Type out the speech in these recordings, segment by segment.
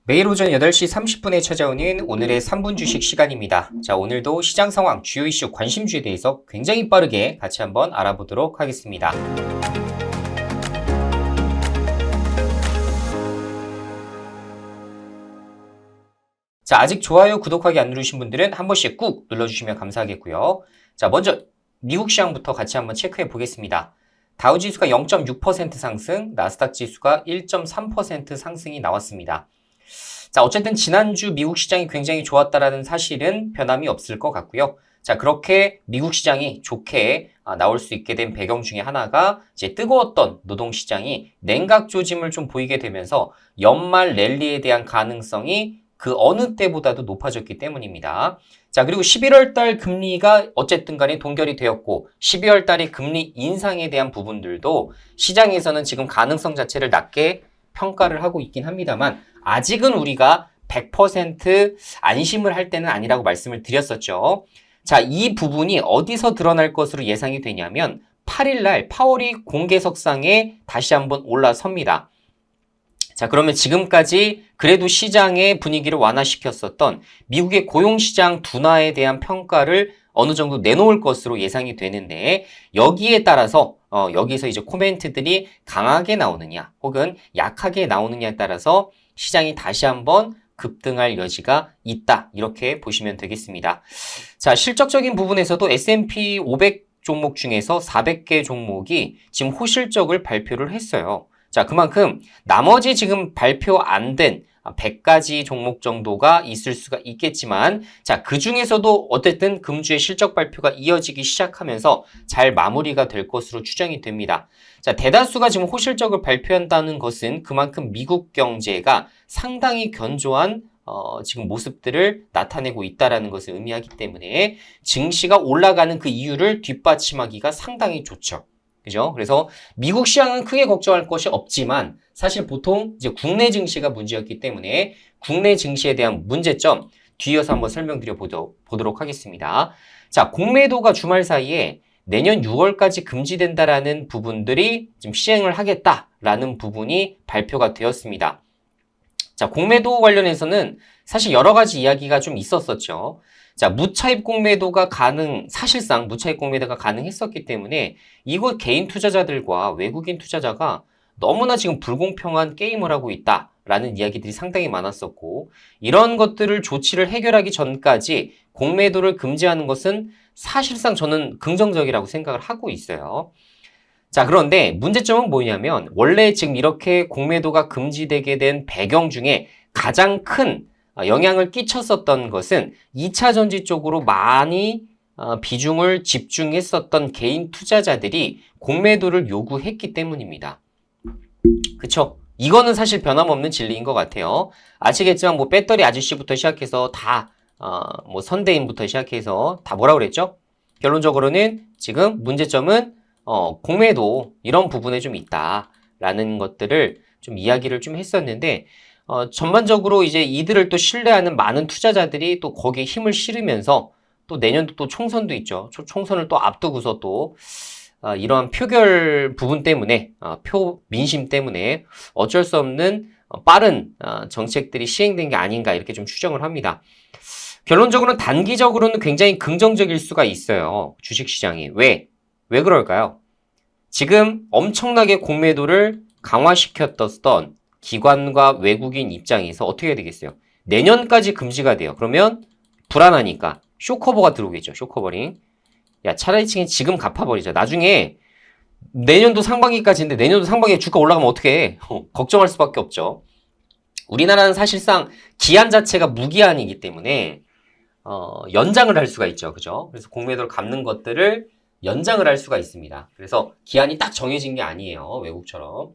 매일 오전 8시 30분에 찾아오는 오늘의 3분 주식 시간입니다. 자, 오늘도 시장 상황, 주요 이슈, 관심주에 대해서 굉장히 빠르게 같이 한번 알아보도록 하겠습니다. 자, 아직 좋아요, 구독하기 안 누르신 분들은 한 번씩 꾹 눌러주시면 감사하겠고요. 자, 먼저 미국 시장부터 같이 한번 체크해 보겠습니다. 다우지수가 0.6% 상승, 나스닥 지수가 1.3% 상승이 나왔습니다. 자, 어쨌든 지난주 미국 시장이 굉장히 좋았다라는 사실은 변함이 없을 것 같고요. 자, 그렇게 미국 시장이 좋게 나올 수 있게 된 배경 중에 하나가 이제 뜨거웠던 노동시장이 냉각 조짐을 좀 보이게 되면서 연말 랠리에 대한 가능성이 그 어느 때보다도 높아졌기 때문입니다. 자, 그리고 11월 달 금리가 어쨌든 간에 동결이 되었고 12월 달의 금리 인상에 대한 부분들도 시장에서는 지금 가능성 자체를 낮게 평가를 하고 있긴 합니다만 아직은 우리가 100% 안심을 할 때는 아니라고 말씀을 드렸었죠. 자, 이 부분이 어디서 드러날 것으로 예상이 되냐면 8일날 파월이 공개석상에 다시 한번 올라섭니다. 자, 그러면 지금까지 그래도 시장의 분위기를 완화시켰었던 미국의 고용시장 둔화에 대한 평가를 어느 정도 내놓을 것으로 예상이 되는데 여기에 따라서 여기서 이제 코멘트들이 강하게 나오느냐 혹은 약하게 나오느냐에 따라서 시장이 다시 한번 급등할 여지가 있다. 이렇게 보시면 되겠습니다. 자, 실적적인 부분에서도 S&P 500 종목 중에서 400개 종목이 지금 호실적을 발표를 했어요. 자, 그만큼 나머지 지금 발표 안 된 100가지 종목 정도가 있을 수가 있겠지만 자, 그 중에서도 어쨌든 금주의 실적 발표가 이어지기 시작하면서 잘 마무리가 될 것으로 추정이 됩니다. 자, 대다수가 지금 호실적을 발표한다는 것은 그만큼 미국 경제가 상당히 견조한 지금 모습들을 나타내고 있다는 것을 의미하기 때문에 증시가 올라가는 그 이유를 뒷받침하기가 상당히 좋죠. 그죠? 그래서 미국 시장은 크게 걱정할 것이 없지만 사실 보통 이제 국내 증시가 문제였기 때문에 국내 증시에 대한 문제점 뒤이어서 한번 설명드려 보도록 하겠습니다. 자, 공매도가 주말 사이에 내년 6월까지 금지된다라는 부분들이 지금 시행을 하겠다라는 부분이 발표가 되었습니다. 자, 공매도 관련해서는 사실 여러 가지 이야기가 좀 있었었죠. 자, 무차입 공매도가 사실상 무차입 공매도가 가능했었기 때문에 이곳 개인 투자자들과 외국인 투자자가 너무나 지금 불공평한 게임을 하고 있다라는 이야기들이 상당히 많았었고 이런 것들을 조치를 해결하기 전까지 공매도를 금지하는 것은 사실상 저는 긍정적이라고 생각을 하고 있어요. 자, 그런데 문제점은 뭐냐면 원래 지금 이렇게 공매도가 금지되게 된 배경 중에 가장 큰 영향을 끼쳤었던 것은 2차 전지 쪽으로 많이 비중을 집중했었던 개인 투자자들이 공매도를 요구했기 때문입니다. 그쵸? 이거는 사실 변함없는 진리인 것 같아요. 아시겠지만 뭐 배터리 아저씨부터 시작해서 다 뭐 선대인부터 시작해서 다 뭐라 그랬죠? 결론적으로는 지금 문제점은 공매도 이런 부분에 좀 있다라는 것들을 좀 이야기를 좀 했었는데 전반적으로 이제 이들을 또 신뢰하는 많은 투자자들이 또 거기에 힘을 실으면서 또 내년도 또 총선도 있죠. 총선을 또 앞두고서 또 이러한 표결 부분 때문에 민심 때문에 어쩔 수 없는 빠른 정책들이 시행된 게 아닌가 이렇게 좀 추정을 합니다. 결론적으로는 단기적으로는 굉장히 긍정적일 수가 있어요. 주식시장이. 왜 그럴까요? 지금 엄청나게 공매도를 강화시켰던 기관과 외국인 입장에서 어떻게 해야 되겠어요? 내년까지 금지가 돼요. 그러면 불안하니까 쇼커버가 들어오겠죠. 쇼커버링. 야, 차라리 지금 갚아버리자. 나중에 내년도 상반기까지인데 내년도 상반기에 주가 올라가면 어떻게 해? 걱정할 수밖에 없죠. 우리나라는 사실상 기한 자체가 무기한이기 때문에 연장을 할 수가 있죠. 그죠? 그래서 공매도를 갚는 것들을 연장을 할 수가 있습니다. 그래서 기한이 딱 정해진 게 아니에요. 외국처럼.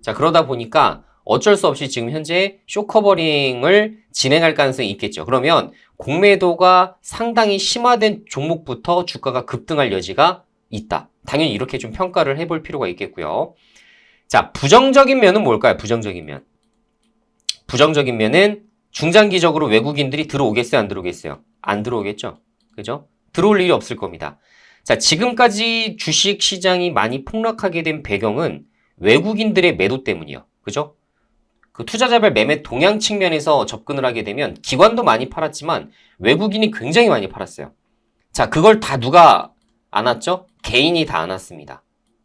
자, 그러다 보니까 어쩔 수 없이 지금 현재 쇼커버링을 진행할 가능성이 있겠죠. 그러면 공매도가 상당히 심화된 종목부터 주가가 급등할 여지가 있다. 당연히 이렇게 좀 평가를 해볼 필요가 있겠고요. 자, 부정적인 면은 뭘까요? 부정적인 면. 부정적인 면은 중장기적으로 외국인들이 들어오겠어요? 안 들어오겠어요? 안 들어오겠죠? 그죠? 들어올 일이 없을 겁니다. 자, 지금까지 주식 시장이 많이 폭락하게 된 배경은 외국인들의 매도 때문이요. 그죠? 그 투자자별 매매 동향 측면에서 접근을 하게 되면 기관도 많이 팔았지만 외국인이 굉장히 많이 팔았어요. 자, 그걸 다 누가 안았죠? 개인이 다 안았습니다.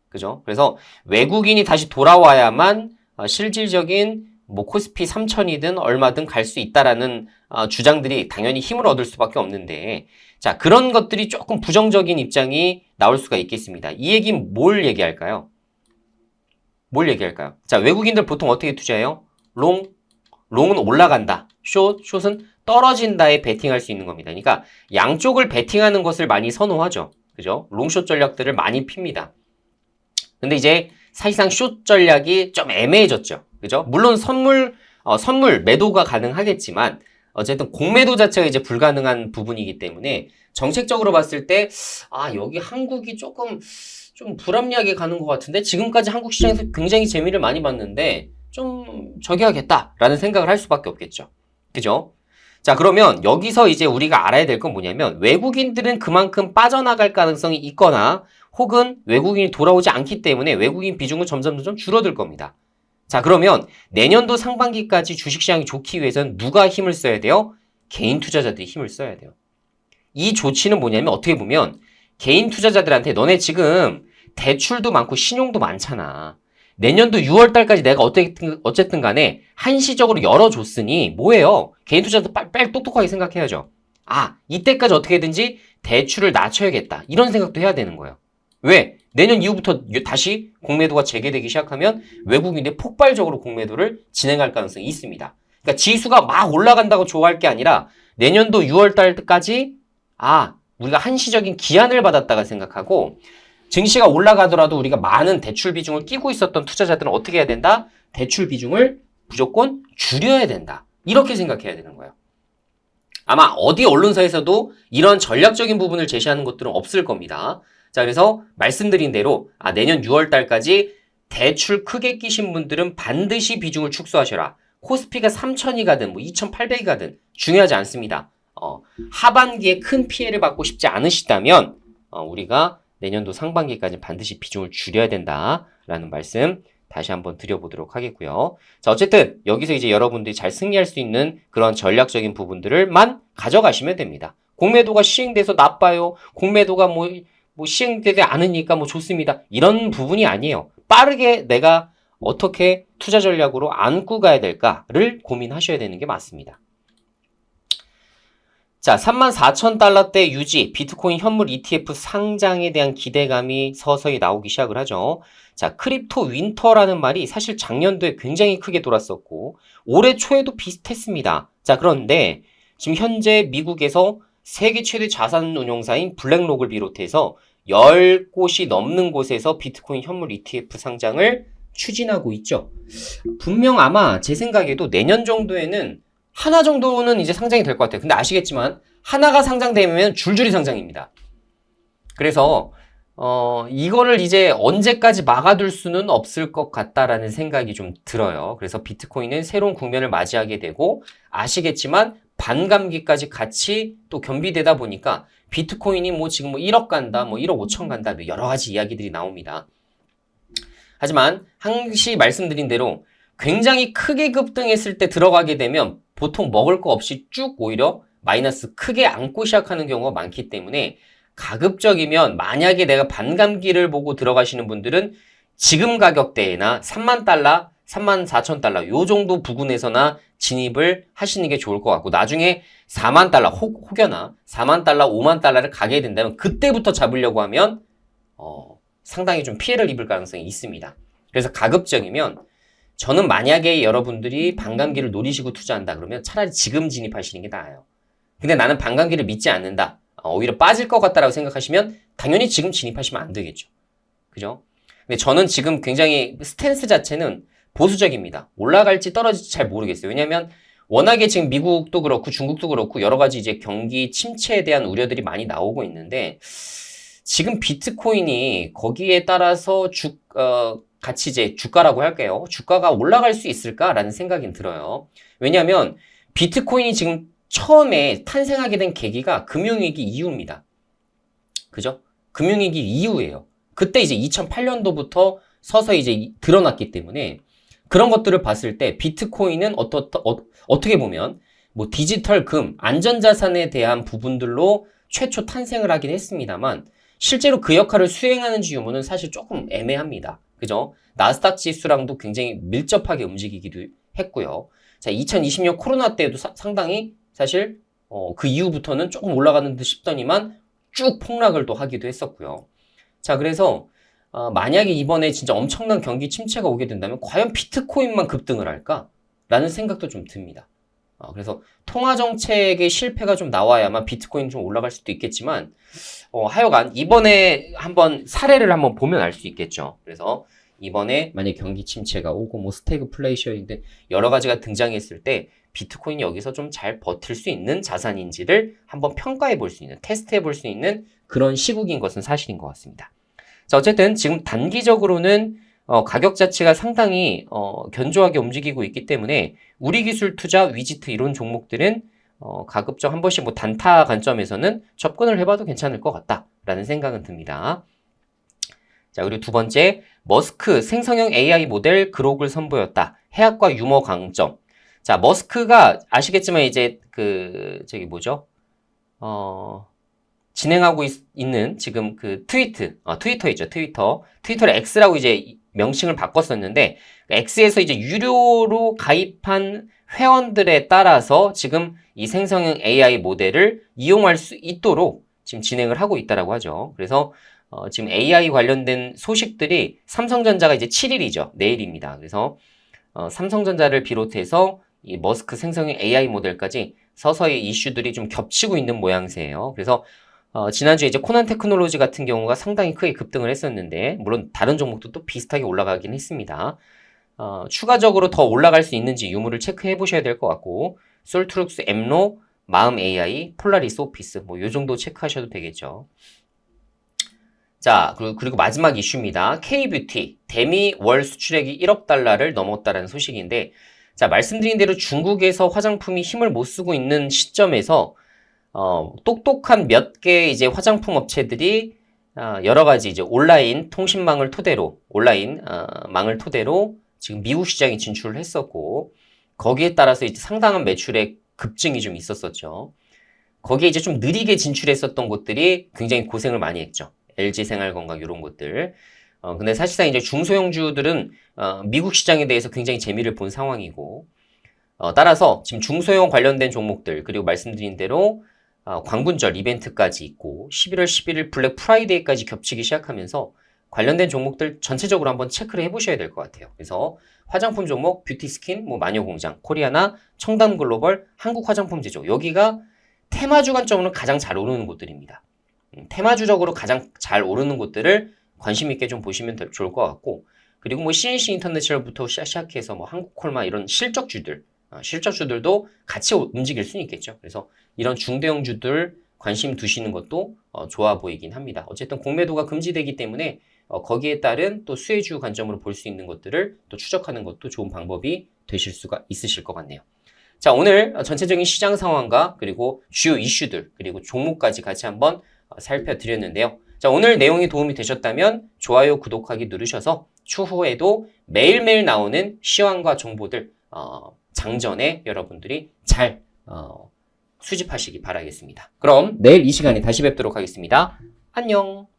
그죠? 그래서 외국인이 다시 돌아와야만 실질적인 뭐 코스피 3000이든 얼마든 갈 수 있다라는 주장들이 당연히 힘을 얻을 수밖에 없는데, 자, 그런 것들이 조금 부정적인 입장이 나올 수가 있겠습니다. 이 얘기는 뭘 얘기할까요? 자, 외국인들 보통 어떻게 투자해요? 롱은 올라간다. 숏은 떨어진다에 베팅할 수 있는 겁니다. 그러니까 양쪽을 베팅하는 것을 많이 선호하죠. 그죠? 롱숏 전략들을 많이 핍니다. 근데 이제 사실상 숏 전략이 좀 애매해졌죠. 그죠? 물론 선물 매도가 가능하겠지만 어쨌든 공매도 자체가 이제 불가능한 부분이기 때문에 정책적으로 봤을 때 여기 한국이 조금 좀 불합리하게 가는 것 같은데 지금까지 한국 시장에서 굉장히 재미를 많이 봤는데 좀 저기 하겠다라는 생각을 할 수밖에 없겠죠. 그죠? 자, 그러면 여기서 이제 우리가 알아야 될 건 뭐냐면 외국인들은 그만큼 빠져나갈 가능성이 있거나 혹은 외국인이 돌아오지 않기 때문에 외국인 비중은 점점 줄어들 겁니다. 자, 그러면 내년도 상반기까지 주식시장이 좋기 위해서는 누가 힘을 써야 돼요? 개인 투자자들이 힘을 써야 돼요. 이 조치는 뭐냐면 어떻게 보면 개인 투자자들한테 너네 지금 대출도 많고 신용도 많잖아. 내년도 6월 달까지 내가 어쨌든 간에 한시적으로 열어줬으니 뭐예요? 개인 투자자도 빨리 똑똑하게 생각해야죠. 이때까지 어떻게든지 대출을 낮춰야겠다. 이런 생각도 해야 되는 거예요. 왜? 내년 이후부터 다시 공매도가 재개되기 시작하면 외국인들이 폭발적으로 공매도를 진행할 가능성이 있습니다. 그러니까 지수가 막 올라간다고 좋아할 게 아니라 내년도 6월 달까지 우리가 한시적인 기한을 받았다가 생각하고 증시가 올라가더라도 우리가 많은 대출 비중을 끼고 있었던 투자자들은 어떻게 해야 된다? 대출 비중을 무조건 줄여야 된다. 이렇게 생각해야 되는 거예요. 아마 어디 언론사에서도 이런 전략적인 부분을 제시하는 것들은 없을 겁니다. 자, 그래서 말씀드린 대로 내년 6월 달까지 대출 크게 끼신 분들은 반드시 비중을 축소하셔라. 코스피가 3,000이 가든 2,800이 가든 중요하지 않습니다. 하반기에 큰 피해를 받고 싶지 않으시다면 우리가 내년도 상반기까지 반드시 비중을 줄여야 된다라는 말씀 다시 한번 드려보도록 하겠고요. 자, 어쨌든 여기서 이제 여러분들이 잘 승리할 수 있는 그런 전략적인 부분들을만 가져가시면 됩니다. 공매도가 시행돼서 나빠요. 공매도가 뭐 시행되지 않으니까 좋습니다. 이런 부분이 아니에요. 빠르게 내가 어떻게 투자 전략으로 안고 가야 될까를 고민하셔야 되는 게 맞습니다. 자, 34,000달러대 유지, 비트코인 현물 ETF 상장에 대한 기대감이 서서히 나오기 시작을 하죠. 자, 크립토 윈터라는 말이 사실 작년도에 굉장히 크게 돌았었고 올해 초에도 비슷했습니다. 자, 그런데 지금 현재 미국에서 세계 최대 자산 운용사인 블랙록을 비롯해서 10곳이 넘는 곳에서 비트코인 현물 ETF 상장을 추진하고 있죠. 분명 아마 제 생각에도 내년 정도에는 하나 정도는 이제 상장이 될 것 같아요. 근데 아시겠지만 하나가 상장되면 줄줄이 상장입니다. 그래서 이거를 이제 언제까지 막아둘 수는 없을 것 같다라는 생각이 좀 들어요. 그래서 비트코인은 새로운 국면을 맞이하게 되고 아시겠지만 반감기까지 같이 또 겸비되다 보니까 비트코인이 지금 1억 간다, 1억 5천 간다, 여러 가지 이야기들이 나옵니다. 하지만 항시 말씀드린 대로 굉장히 크게 급등했을 때 들어가게 되면 보통 먹을 거 없이 쭉 오히려 마이너스 크게 안고 시작하는 경우가 많기 때문에 가급적이면 만약에 내가 반감기를 보고 들어가시는 분들은 지금 가격대나 3만 달러, 34,000달러 요 정도 부근에서나 진입을 하시는 게 좋을 것 같고 나중에 4만 달러 혹여나 4만 달러, 5만 달러를 가게 된다면 그때부터 잡으려고 하면 상당히 좀 피해를 입을 가능성이 있습니다. 그래서 가급적이면 저는 만약에 여러분들이 반감기를 노리시고 투자한다 그러면 차라리 지금 진입하시는 게 나아요. 근데 나는 반감기를 믿지 않는다. 오히려 빠질 것 같다라고 생각하시면 당연히 지금 진입하시면 안 되겠죠. 그죠? 근데 저는 지금 굉장히 스탠스 자체는 보수적입니다. 올라갈지 떨어질지 잘 모르겠어요. 왜냐하면 워낙에 지금 미국도 그렇고 중국도 그렇고 여러 가지 이제 경기 침체에 대한 우려들이 많이 나오고 있는데 지금 비트코인이 거기에 따라서 같이 이제 주가라고 할게요. 주가가 올라갈 수 있을까라는 생각이 들어요. 왜냐하면 비트코인이 지금 처음에 탄생하게 된 계기가 금융위기 이후입니다. 그죠? 금융위기 이후예요. 그때 이제 2008년도부터 서서히 이제 드러났기 때문에 그런 것들을 봤을 때 비트코인은 어떻게 보면 뭐 디지털 금, 안전자산에 대한 부분들로 최초 탄생을 하긴 했습니다만 실제로 그 역할을 수행하는지 유무는 사실 조금 애매합니다. 그죠? 나스닥 지수랑도 굉장히 밀접하게 움직이기도 했고요. 자, 2020년 코로나 때에도 상당히 사실 그 이후부터는 조금 올라가는 듯 싶더니만 쭉 폭락을 또 하기도 했었고요. 자, 그래서 만약에 이번에 진짜 엄청난 경기 침체가 오게 된다면 과연 비트코인만 급등을 할까? 라는 생각도 좀 듭니다. 그래서 통화정책의 실패가 좀 나와야만 비트코인 좀 올라갈 수도 있겠지만 하여간 이번에 한번 사례를 한번 보면 알 수 있겠죠. 그래서 이번에 만약 경기 침체가 오고 뭐 스태그플레이션인데 여러 가지가 등장했을 때 비트코인이 여기서 좀 잘 버틸 수 있는 자산인지를 한번 평가해 볼 수 있는, 테스트해 볼 수 있는 그런 시국인 것은 사실인 것 같습니다. 자, 어쨌든 지금 단기적으로는 가격 자체가 상당히 견조하게 움직이고 있기 때문에 우리 기술 투자, 위지트 이런 종목들은 가급적 한 번씩 뭐 단타 관점에서는 접근을 해봐도 괜찮을 것 같다라는 생각은 듭니다. 자, 그리고 두 번째, 머스크 생성형 AI 모델 그록을 선보였다. 해학과 유머 강점. 자, 머스크가 아시겠지만 이제 진행하고 있는 지금 그 트위터이죠. 트위터를 X라고 이제 명칭을 바꿨었는데 X에서 이제 유료로 가입한 회원들에 따라서 지금 이 생성형 AI 모델을 이용할 수 있도록 지금 진행을 하고 있다라고 하죠. 그래서 지금 AI 관련된 소식들이 삼성전자가 이제 7일이죠. 내일입니다. 그래서 삼성전자를 비롯해서 이 머스크 생성형 AI 모델까지 서서히 이슈들이 좀 겹치고 있는 모양새예요. 그래서 지난주에 이제 코난 테크놀로지 같은 경우가 상당히 크게 급등을 했었는데 물론 다른 종목도 또 비슷하게 올라가긴 했습니다. 추가적으로 더 올라갈 수 있는지 유무를 체크해 보셔야 될 것 같고 솔트룩스, 엠로, 마음 AI, 폴라리스 오피스 뭐 요 정도 체크하셔도 되겠죠. 자, 그리고 마지막 이슈입니다. K뷰티, 데미 월 수출액이 1억 달러를 넘었다라는 소식인데 자, 말씀드린 대로 중국에서 화장품이 힘을 못 쓰고 있는 시점에서 똑똑한 몇 개 이제 화장품 업체들이 여러 가지 이제 온라인 통신망을 토대로 망을 토대로 지금 미국 시장에 진출을 했었고 거기에 따라서 이제 상당한 매출의 급증이 좀 있었었죠. 거기에 이제 좀 느리게 진출했었던 곳들이 굉장히 고생을 많이 했죠. LG 생활건강 이런 것들. 근데 사실상 이제 중소형주들은 미국 시장에 대해서 굉장히 재미를 본 상황이고 따라서 지금 중소형 관련된 종목들 그리고 말씀드린 대로 광군절 이벤트까지 있고 11월 11일 블랙 프라이데이까지 겹치기 시작하면서 관련된 종목들 전체적으로 한번 체크를 해보셔야 될 것 같아요. 그래서 화장품 종목, 뷰티스킨, 뭐 마녀공장, 코리아나, 청담글로벌, 한국화장품제조 여기가 테마주 관점으로 가장 잘 오르는 곳들입니다. 테마주적으로 가장 잘 오르는 곳들을 관심 있게 좀 보시면 좋을 것 같고 그리고 뭐 CNC 인터내셔널부터 시작해서 뭐 한국콜마 이런 실적주들도 같이 움직일 수는 있겠죠. 그래서 이런 중대형주들 관심 두시는 것도 좋아 보이긴 합니다. 어쨌든 공매도가 금지되기 때문에 거기에 따른 또 수혜주 관점으로 볼 수 있는 것들을 또 추적하는 것도 좋은 방법이 되실 수가 있으실 것 같네요. 자, 오늘 전체적인 시장 상황과 그리고 주요 이슈들 그리고 종목까지 같이 한번 살펴드렸는데요. 자, 오늘 내용이 도움이 되셨다면 좋아요, 구독하기 누르셔서 추후에도 매일매일 나오는 시황과 정보들 장전에 여러분들이 잘 수집하시기 바라겠습니다. 그럼 내일 이 시간에 다시 뵙도록 하겠습니다. 안녕.